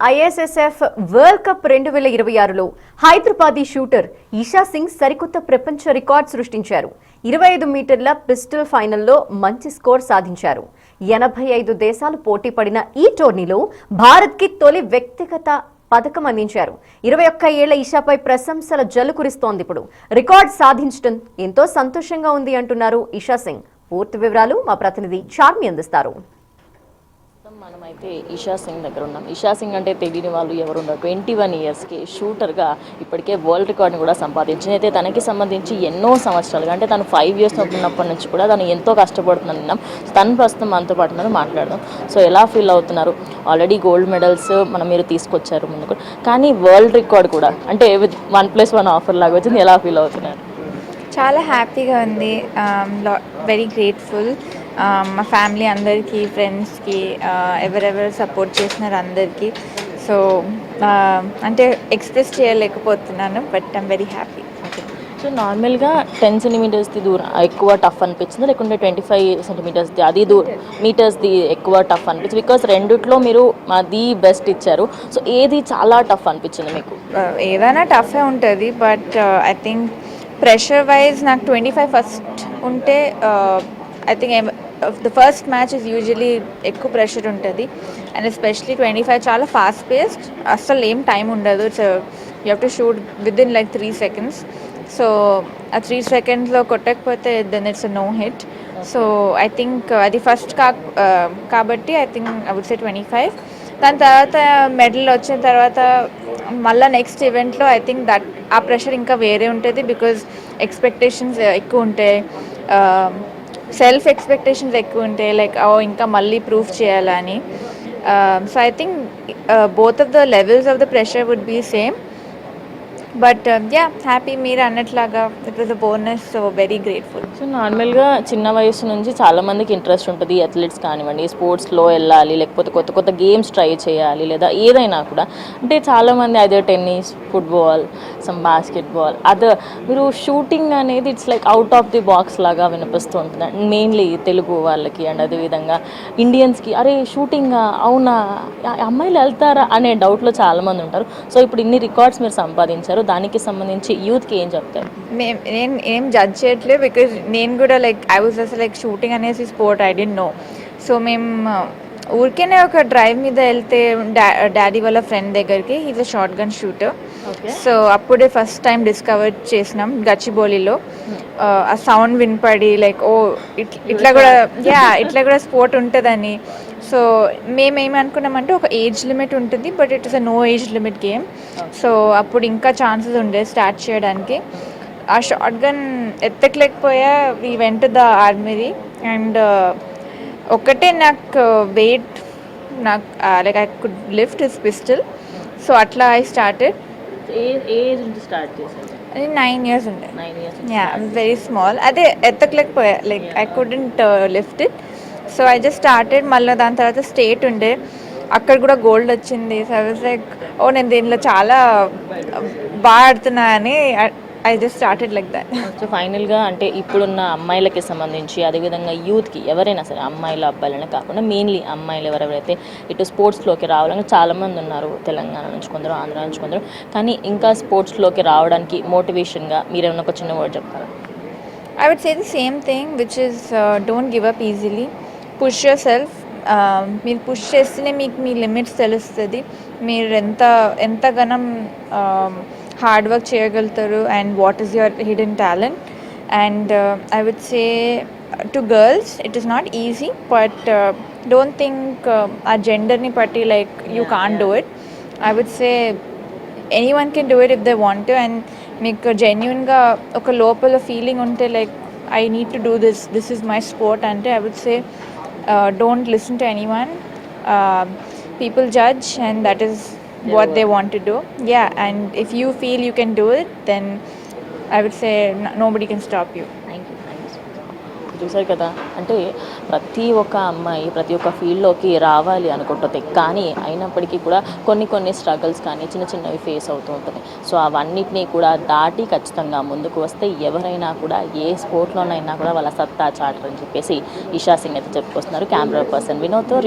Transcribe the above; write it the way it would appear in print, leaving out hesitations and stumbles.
ISSF world cup 2026లో Hyderabadi shooter Isha Singh సరికొత్త ప్రపంచ రికార్డ్ సృష్టించారు. 25 మీటర్ల పిస్టల్ ఫైనల్లో మంచి స్కోర్ సాధించారు. 85 దేశాలు పోటీ పడిన ఈ టోర్నీలో భారత్కి తొలి వ్యక్తిగత పథకం అందించారు. 21 ఏళ్ల ఇషాపై ప్రశంసల జల్లు కురిస్తోంది. ఇప్పుడు రికార్డ్ సాధించడం ఎంతో సంతోషంగా ఉంది అంటున్నారు ఇషా సింగ్. పూర్తి వివరాలు మా ప్రతినిధి చార్మి అందిస్తారు. మనమైతే ఇషా సింగ్ దగ్గర ఉన్నాం. ఇషా సింగ్ అంటే తెలియని వాళ్ళు ఎవరున్నారు. 21 ఇయర్స్కి షూటర్గా ఇప్పటికే వరల్డ్ రికార్డ్ని కూడా సంపాదించింది. అయితే తనకి సంబంధించి ఎన్నో సంవత్సరాలుగా అంటే తను 5 ఇయర్స్ ఉన్నప్పటి నుంచి కూడా తను ఎంతో కష్టపడుతున్నాను విన్నాం. తను ప్రస్తుతం మనతో పాటు ఉన్నారు, మాట్లాడదాం. సో ఎలా ఫీల్ అవుతున్నారు? ఆల్రెడీ గోల్డ్ మెడల్స్ మీరు తీసుకొచ్చారు ముందుకు, కానీ వరల్డ్ రికార్డ్ కూడా అంటే విత్ 1+1 ఆఫర్ లాగా వచ్చింది. ఎలా ఫీల్ అవుతున్నారు? చాలా హ్యాపీగా ఉంది. Very grateful. మా ఫ్యామిలీ అందరికీ, ఫ్రెండ్స్కి, ఎవరెవరు సపోర్ట్ చేసినారు అందరికీ. సో అంటే ఎక్స్ప్రెస్ చేయలేకపోతున్నాను, but I'm very happy. So నార్మల్గా 10 సెంటీమీటర్స్ది దూరం ఎక్కువ టఫ్ అనిపించింది, లేకుంటే 25 సెంటీమీటర్స్ది అది మీటర్స్ది ఎక్కువ టఫ్ అనిపించింది? బికాస్ రెండిట్లో మీరు ది బెస్ట్ ఇచ్చారు. సో ఏది చాలా టఫ్ అనిపించింది మీకు? ఏదైనా టఫే ఉంటుంది, but I think pressure wise నాకు 25 ఫస్ట్ ఉంటే I think the first match is usually ఎక్కువ ప్రెషర్ ఉంటుంది. అండ్ ఎస్పెషలీ 25 చాలా ఫాస్ట్ పేస్డ్, అస్సలు ఏం టైం ఉండదు. So you have to shoot within like 3 seconds. So ఆ 3 secondsలో కొట్టకపోతే then it's no hit. So I think అది ఫస్ట్ కాబట్టి I think I would say 25. దాని తర్వాత మెడల్ వచ్చిన తర్వాత మళ్ళీ నెక్స్ట్ ఈవెంట్లో ఐ థింక్ దట్ ఆ ప్రెషర్ ఇంకా వేరే ఉంటుంది. బికాజ్ ఎక్స్పెక్టేషన్స్ ఎక్కువ ఉంటాయి, సెల్ఫ్ ఎక్స్పెక్టేషన్స్ ఎక్కువ ఉంటాయి. లైక్ ఇంకా మళ్ళీ ప్రూవ్ చేయాలని. So I think both of the levels of the pressure would be same. But yeah, happy. మీరు అన్నట్లాగా it was a bonus. So very grateful. So నార్మల్గా చిన్న వయసు నుంచి చాలామందికి ఇంట్రెస్ట్ ఉంటుంది, అథ్లెట్స్ కానివ్వండి, స్పోర్ట్స్లో వెళ్ళాలి, లేకపోతే కొత్త కొత్త గేమ్స్ ట్రై చేయాలి, లేదా ఏదైనా కూడా. అంటే చాలామంది అదే టెన్నిస్, ఫుట్బాల్, సమ్ బాస్కెట్బాల్, మీరు షూటింగ్ అనేది it's like out of the box లాగా వినిపిస్తూ ఉంటుంది. మెయిన్లీ తెలుగు వాళ్ళకి అండ్ అదేవిధంగా ఇండియన్స్కి, అరే షూటింగ్ అవునా, అమ్మాయిలు వెళ్తారా అనే డౌట్లో చాలామంది ఉంటారు. సో ఇప్పుడు ఇన్ని రికార్డ్స్ మీరు సంపాదించారు, దానికి సంబంధించి యూత్కి ఏం చెప్తారు? నేను ఏం జడ్జ్ చేయట్లేదు, బికాజ్ నేను కూడా like I was just like shooting అనేసి sport I don't know. So మేము ఊరికేనే ఒక డ్రైవ్ మీద వెళ్తే డాడీ వాళ్ళ ఫ్రెండ్ దగ్గరికి, is a short gun shooter. So అప్పుడే ఫస్ట్ టైం డిస్కవర్ చేసినాం గచ్చిబౌలిలో. ఆ సౌండ్ వినపడి లైక్ ఇట్లా కూడా స్పోర్ట్ ఉంటుందని. సో మేమేమనుకున్నామంటే ఒక ఏజ్ లిమిట్ ఉంటుంది, but it is a no age limit game. So అప్పుడు ఇంకా ఛాన్సెస్ ఉండే స్టార్ట్ చేయడానికి. ఆ షార్ట్ గన్ ఎత్తకలేకపోయా. We went the armoury. And ఒకటే నాకు వెయిట్, నాకు like I could lift his pistol. So అట్లా ఐ స్టార్టెడ్. ఏజ్ నుంచి స్టార్ట్ చేశారు? అది 9 years ఉండే. 9 years. Yeah, very small. అదే ఎత్తకలేకపోయా, like I couldn't lift it. So I just started. మళ్ళీ దాని తర్వాత స్టేట్ ఉండే, అక్కడ కూడా గోల్డ్ వచ్చింది. సో ఐ వాజ్ లైక్ నేను దీనిలో చాలా బాగా ఆడుతున్నా అని I just started like that. So ఫైనల్గా అంటే ఇప్పుడున్న అమ్మాయిలకి సంబంధించి, అదేవిధంగా యూత్కి, ఎవరైనా సరే అమ్మాయిలు అబ్బాయిలనే కాకుండా మెయిన్లీ అమ్మాయిలు ఎవరెవరైతే ఇటు స్పోర్ట్స్లోకి రావాలని చాలామంది ఉన్నారు, తెలంగాణ నుంచి కొందరు, ఆంధ్ర నుంచి కొందరు, కానీ ఇంకా స్పోర్ట్స్లోకి రావడానికి మోటివేషన్గా మీరేమైనా ఒక చిన్న వర్డ్ చెప్తారా? I would say the same thing, which is don't give up easily. Push yourself. మీరు పుష్ చేస్తేనే మీకు మీ లిమిట్స్ తెలుస్తుంది. మీరు ఎంతగానం హార్డ్ వర్క్ చేయగలుగుతారు and what is your hidden talent. And I would say to girls it is not easy, but don't think ఆ జెండర్ని బట్టి like you can't do it. I would say anyone can do it if they want to. And మీకు జెన్యున్గా ఒక లోపల feeling ఉంటే like I need to do this is my sport అంటే, I would say don't listen to anyone. People judge and that is what they want to do. Yeah, and if you feel you can do it, then I would say nobody can stop you. Thank you. చూసారు కదా, అంటే ప్రతి ఒక్క అమ్మాయి ప్రతి ఒక్క ఫీల్డ్లోకి రావాలి అనుకుంటుంది, కానీ అయినప్పటికీ కూడా కొన్ని స్ట్రగల్స్ కానీ చిన్నవి ఫేస్ అవుతూ ఉంటుంది. సో అవన్నిటినీ కూడా దాటి ఖచ్చితంగా ముందుకు వస్తే ఎవరైనా కూడా ఏ స్పోర్ట్లోనైనా కూడా వాళ్ళ సత్తా చాటరని చెప్పేసి ఇషా సింగ్ అయితే చెప్పుకొస్తున్నారు. Camera person వినోద్తో